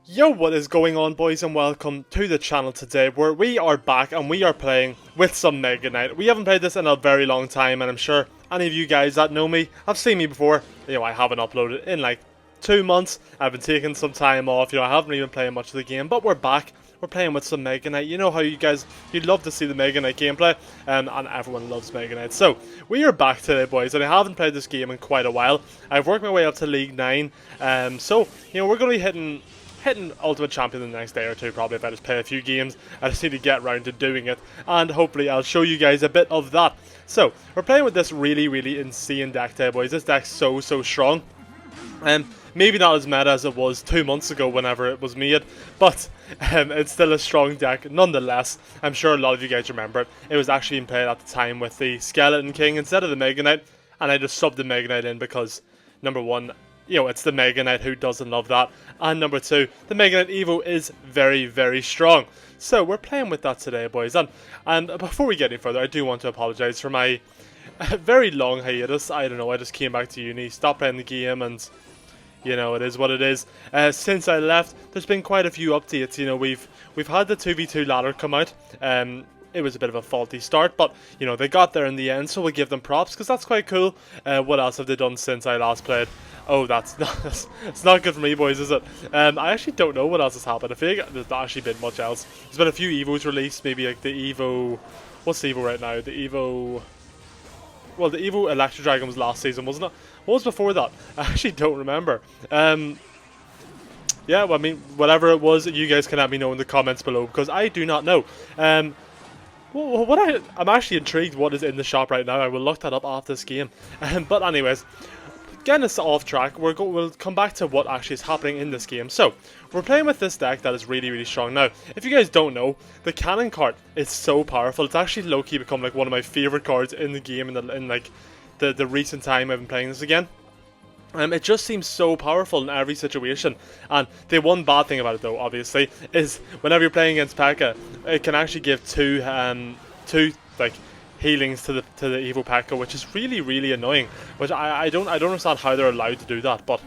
Yo, what is going on, boys, and welcome to the channel today, where we are back and we are playing with some Mega Knight. We haven't played this in a very long time, and I'm sure any of you guys that know me have seen me before. I haven't uploaded in like 2 months. I've been taking some time off. I haven't even played much of the game, but we're back. We're playing with some Mega Knight. You know how you'd love to see the Mega Knight gameplay, and everyone loves Mega Knight. So, we are back today, boys, and I haven't played this game in quite a while. I've worked my way up to League 9, so, we're going to be hitting Ultimate Champion the next day or two, probably, if I just play a few games. I just need to get around to doing it, and hopefully I'll show you guys a bit of that. So, we're playing with this really insane deck today, boys. This deck's so strong. Maybe not as meta as it was 2 months ago whenever it was made, but it's still a strong deck nonetheless. I'm sure a lot of you guys remember it. It was actually in play at the time with the Skeleton King instead of the Mega Knight, and I just subbed the Mega Knight in because, number one, it's the Mega Knight, who doesn't love that, and number two, the Mega Knight Evo is very strong. So we're playing with that today, boys, and before we get any further, I do want to apologise for my very long hiatus. I don't know, I just came back to uni, stopped playing the game, and it is what it is. Since I left, there's been quite a few updates. We've had the 2v2 ladder come out. It was a bit of a faulty start, but they got there in the end, so we'll give them props because that's quite cool. What else have they done since I last played? Oh, it's not good for me, boys, is it? I actually don't know what else has happened. I feel like there's not actually been much else. There's been a few Evos released, maybe like the Evo. What's the Evo right now? The Evo. Well, the Evo Electro Dragon was last season, wasn't it? What was before that? I actually don't remember. Yeah, well, I mean, whatever it was, you guys can let me know in the comments below, because I do not know. I'm actually intrigued what is in the shop right now. I will look that up after this game. But anyways, getting us off track, we'll come back to what actually is happening in this game. So, we're playing with this deck that is really strong. Now, if you guys don't know, the cannon card is so powerful. It's actually low-key become like one of my favorite cards in the game in like the recent time I've been playing this again. It just seems so powerful in every situation. And the one bad thing about it, though, obviously, is whenever you're playing against P.E.K.K.A, it can actually give two like healings to the Evo P.E.K.K.A, which is really annoying. Which I don't understand how they're allowed to do that, but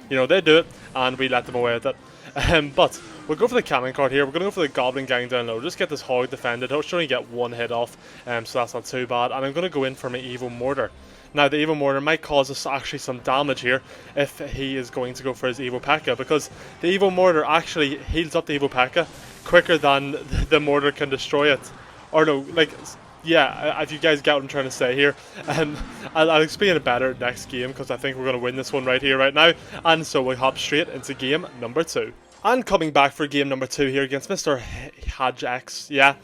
they do it, and we let them away with it. But we'll go for the cannon card here. We're going to go for the Goblin Gang down low. Just get this Hog defended. I'll only get one hit off, so that's not too bad. And I'm going to go in for my Evo Mortar. Now, the Evo Mortar might cause us actually some damage here if he is going to go for his Evo P.E.K.K.A, because the Evo Mortar actually heals up the Evo P.E.K.K.A quicker than the Mortar can destroy it. Or no, like, yeah, if you guys get what I'm trying to say here. I'll explain it better next game, because I think we're going to win this one right here, right now. And so we'll hop straight into game number 2. And coming back for game number 2 here against Mr. Hajax, yeah.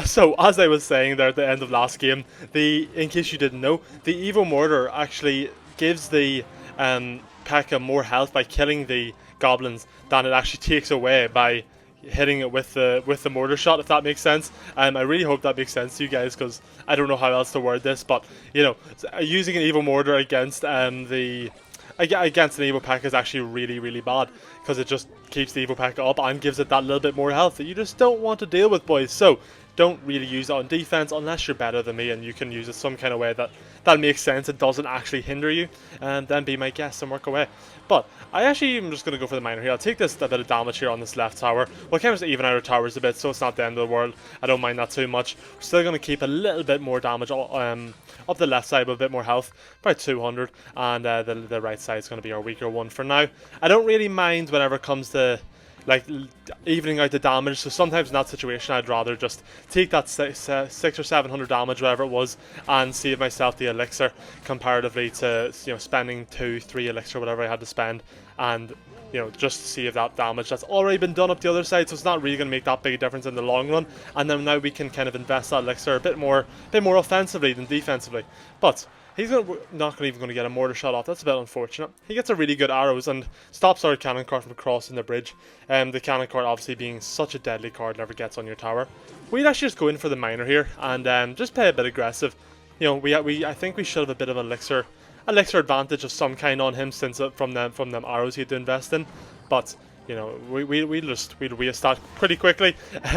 So, as I was saying there at the end of last game, in case you didn't know, the Evo Mortar actually gives the P.E.K.K.A more health by killing the goblins than it actually takes away by hitting it with the mortar shot, if that makes sense. I really hope that makes sense to you guys, because I don't know how else to word this, but, using an Evo Mortar against an Evo P.E.K.K.A is actually really bad, because it just keeps the Evo P.E.K.K.A up and gives it that little bit more health that you just don't want to deal with, boys. So don't really use it on defense unless you're better than me and you can use it some kind of way that makes sense. It doesn't actually hinder you, and then be my guest and work away. But I actually am just going to go for the miner here. I'll take a bit of damage here on this left tower. We'll kind of even out our towers a bit, so it's not the end of the world. I don't mind that too much. We're still going to keep a little bit more damage up the left side with a bit more health, about 200, and the right side is going to be our weaker one for now. I don't really mind whenever it comes to like evening out the damage, so sometimes in that situation I'd rather just take that 600 or 700 damage, whatever it was, and save myself the elixir comparatively to spending 2-3 elixir, whatever I had to spend, and just save that damage that's already been done up the other side. So it's not really going to make that big a difference in the long run, and then now we can kind of invest that elixir a bit more offensively than defensively. But he's not even going to get a mortar shot off. That's a bit unfortunate. He gets a really good arrows and stops our cannon card from crossing the bridge. The cannon card obviously being such a deadly card, never gets on your tower. We'd actually just go in for the miner here and just play a bit aggressive. I think we should have a bit of elixir advantage of some kind on him, since from them arrows he had to invest in. But we'll restart pretty quickly.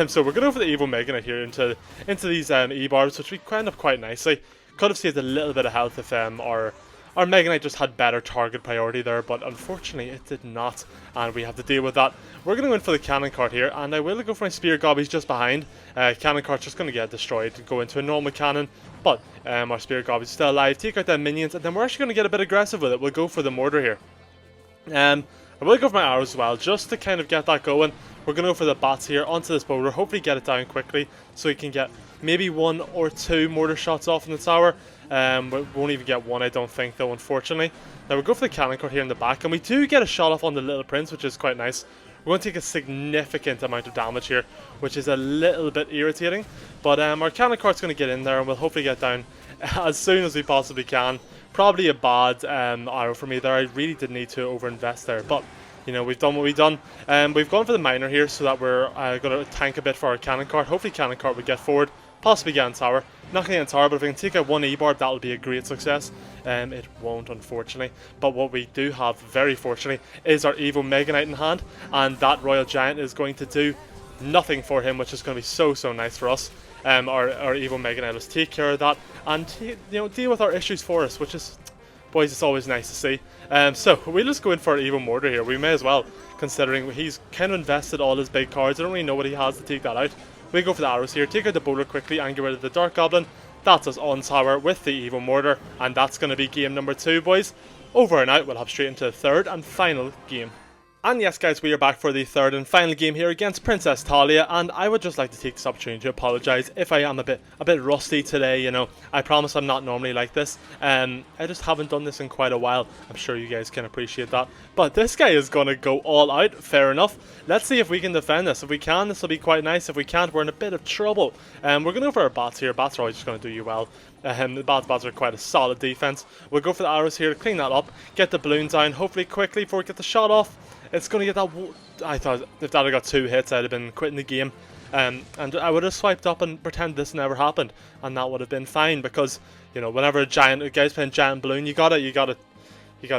So we're going to go for the Evo Mega Knight here into these E-barbs, which we kind of quite nicely. Could have saved a little bit of health if our our Mega Knight just had better target priority there, but unfortunately it did not, and we have to deal with that. We're going to go in for the cannon cart here, and I will go for my spear gobbies just behind. Cannon cart's just going to get destroyed and go into a normal cannon, but our spear gobbies still alive. Take out the minions, and then we're actually going to get a bit aggressive with it. We'll go for the mortar here. I will go for my arrows as well, just to kind of get that going. We're going to go for the bats here onto this boulder, hopefully get it down quickly so we can get maybe 1 or 2 mortar shots off in the tower. We won't even get 1, I don't think, though, unfortunately. Now we'll go for the cannon cart here in the back, and we do get a shot off on the little prince, which is quite nice. We're going to take a significant amount of damage here, which is a little bit irritating. But our cannon cart's going to get in there, and we'll hopefully get down as soon as we possibly can. Probably a bad arrow for me there. I really did need to overinvest there, but you know, we've done what we've done. We've gone for the miner here so that we're going to tank a bit for our cannon cart. Hopefully cannon cart will get forward, possibly get in tower. Not going to get in tower, but if we can take out 1 E-barb, that'll be a great success. It won't, unfortunately. But what we do have, very fortunately, is our evil Mega Knight in hand, and that Royal Giant is going to do nothing for him, which is going to be so nice for us. Our evil Mega Knight, let's take care of that and deal with our issues for us, which is, boys, it's always nice to see. So we'll just go in for our evil mortar here. We may as well, considering he's kind of invested all his big cards. I don't really know what he has to take that out. We go for the arrows here, take out the boulder quickly and get rid of the Dark Goblin. That's us on tower with the evil mortar, and that's going to be game number 2, boys. Over and out, we'll hop straight into the third and final game. And yes, guys, we are back for the third and final game here against Princess Talia, and I would just like to take this opportunity to apologise if I am a bit rusty today. You know, I promise I'm not normally like this. I just haven't done this in quite a while. I'm sure you guys can appreciate that. But this guy is going to go all out. Fair enough. Let's see if we can defend this. If we can, this will be quite nice. If we can't, we're in a bit of trouble. We're going to go for our bats here. Bats are always just going to do you well. The bats are quite a solid defense. We'll go for the arrows here to clean that up, get the balloon down, hopefully quickly before we get the shot off. It's going to get that. I thought if that had got 2 hits, I'd have been quitting the game. And I would have swiped up and pretend this never happened, and that would have been fine, because you know, whenever a guy's playing giant balloon, you gotta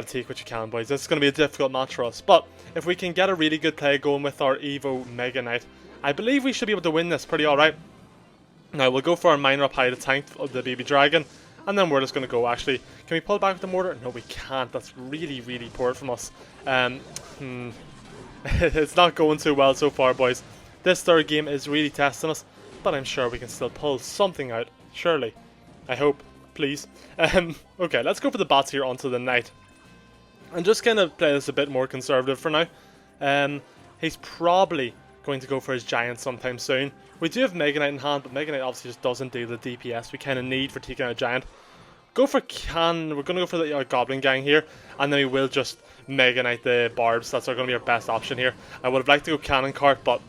take what you can, boys. This is going to be a difficult match for us, but if we can get a really good play going with our Evo Mega Knight, I believe we should be able to win this pretty alright. Now we'll go for our miner up high to tank of the baby dragon, and then we're just going to go. Actually, can we pull back with the mortar? No, we can't. That's really poor from us. It's not going too well so far, boys. This third game is really testing us, but I'm sure we can still pull something out. Surely. I hope. Please. Okay, let's go for the bats here onto the knight. And just kind of play this a bit more conservative for now. He's probably going to go for his giant sometime soon. We do have Mega Knight in hand, but Mega Knight obviously just doesn't deal the DPS we kind of need for taking out a giant. We're going to go for the Goblin Gang here, and then we will just Mega Knight the barbs. That's going to be our best option here. I would have liked to go Cannon Cart, but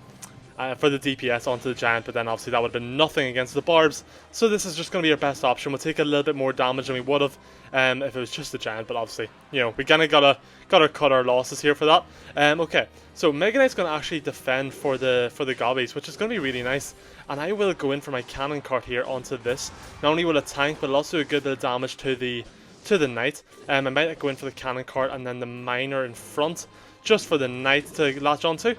for the DPS onto the giant, but then obviously that would have been nothing against the barbs. So this is just going to be our best option. We'll take a little bit more damage than we would have if it was just the giant, but obviously, you know, we kind of gotta cut our losses here for that. Okay, so Mega Knight's going to actually defend for the gobbies, which is going to be really nice. And I will go in for my Cannon Cart here onto this. Not only will it tank, but it'll also do a good bit of damage to the knight. I might go in for the Cannon Cart and then the miner in front, just for the knight to latch onto.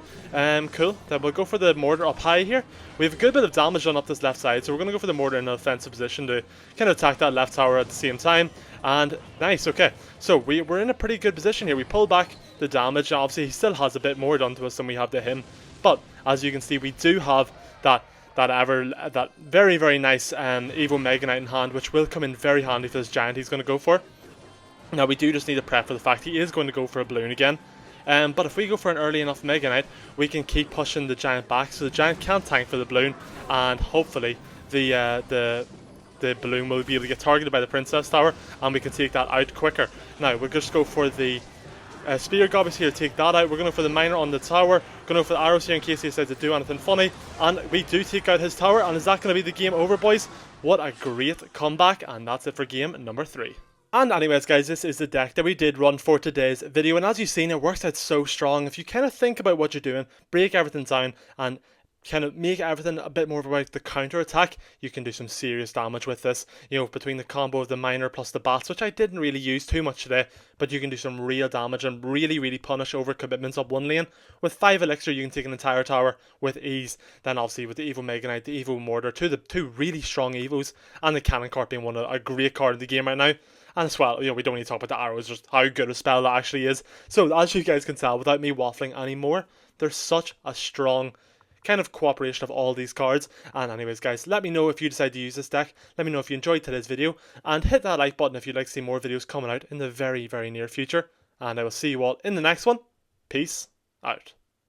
Cool. Then we'll go for the mortar up high here. We have a good bit of damage done up this left side, so we're going to go for the mortar in an offensive position to kind of attack that left tower at the same time. And nice, okay. So we're in a pretty good position here. We pull back the damage. Obviously, he still has a bit more done to us than we have to him. But as you can see, we do have that very nice evil Mega Knight in hand, which will come in very handy for this giant he's going to go for. Now we do just need to prep for the fact he is going to go for a balloon again. But if we go for an early enough Mega Knight, we can keep pushing the giant back, so the giant can't tank for the balloon, and hopefully the balloon will be able to get targeted by the Princess Tower, and we can take that out quicker. Now we'll just go for the spear gobbies here to take that out. We're going for the miner on the tower, going for the arrows here in case he decides to do anything funny, and we do take out his tower. And is that going to be the game over, boys? What a great comeback, and that's it for game number 3. And anyways, guys, this is the deck that we did run for today's video, and as you've seen, it works out so strong. If you kind of think about what you're doing, break everything down, and kind of make everything a bit more about the counter attack, you can do some serious damage with this. You know, between the combo of the miner plus the bats, which I didn't really use too much today, but you can do some real damage and really punish over commitments up one lane. With 5 elixir, you can take an entire tower with ease. Then obviously with the evil Mega Knight, the evil mortar, two really strong evos, and the Cannon Cart being a great card in the game right now. And as well, we don't need to talk about the arrows, just how good a spell that actually is. So as you guys can tell, without me waffling anymore, there's such a strong kind of cooperation of all these cards. And anyways guys, let me know if you decide to use this deck. Let me know if you enjoyed today's video, and hit that like button if you'd like to see more videos coming out in the very, very near future. And I will see you all in the next one. Peace out.